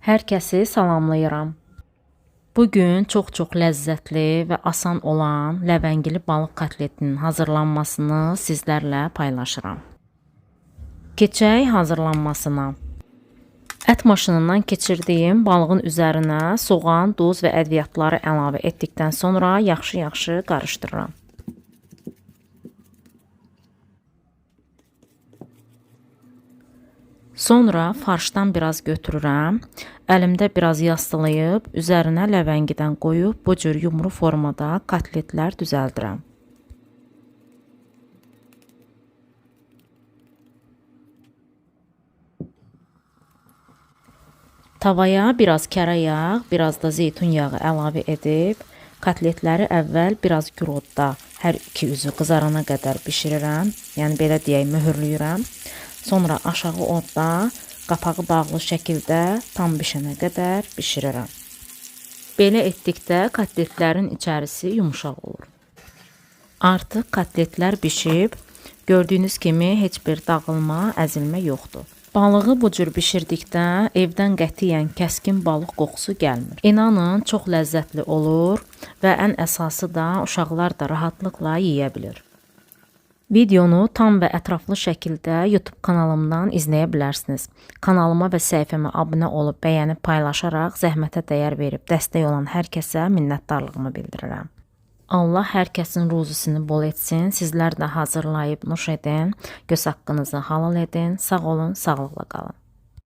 Hər kəsi salamlayıram. Bugün çox ləzzətli və asan olan ləvəngili balıq kotletinin hazırlanmasını sizlərlə paylaşıram. Keçək hazırlanmasına. Ət maşınından keçirdiyim balığın üzərinə soğan, duz və ədviyyatları əlavə etdikdən sonra yaxşı qarışdırıram. Sonra farşdan biraz götürürəm, əlimdə biraz yastılayıb, üzərinə ləvəngidən qoyub bu cür yumru formada kotletlər düzəldirəm. Tavaya biraz kərə yağ, biraz da zeytun yağı əlavə edib, kotletləri əvvəl biraz gür odda hər iki üzü qızarana qədər bişirirəm, yəni belə deyək, möhürləyirəm. Sonra aşağı odda qapağı bağlı şəkildə tam bişənə qədər bişirirəm. Belə etdikdə kotletlərin içərisi yumşaq olur. Artıq kotletlər bişib, gördüyünüz kimi heç bir dağılma, əzilmə yoxdur. Balığı bu cür bişirdikdə evdən qətiyyən kəskin balıq qoxusu gəlmir. İnanın, çox ləzzətli olur və ən əsası da uşaqlar da rahatlıqla yeyə bilir. Videonu tam və ətraflı şəkildə YouTube kanalımdan izləyə bilərsiniz. Kanalıma və səhifəmə abunə olub, bəyənib, paylaşaraq zəhmətə dəyər verib dəstək olan hər kəsə minnətdarlığımı bildirirəm. Allah hər kəsin ruzisini bol etsin. Sizlər də hazırlayıb nuş edin. Göz haqqınızı halal edin. Sağ olun, sağlıqla qalın.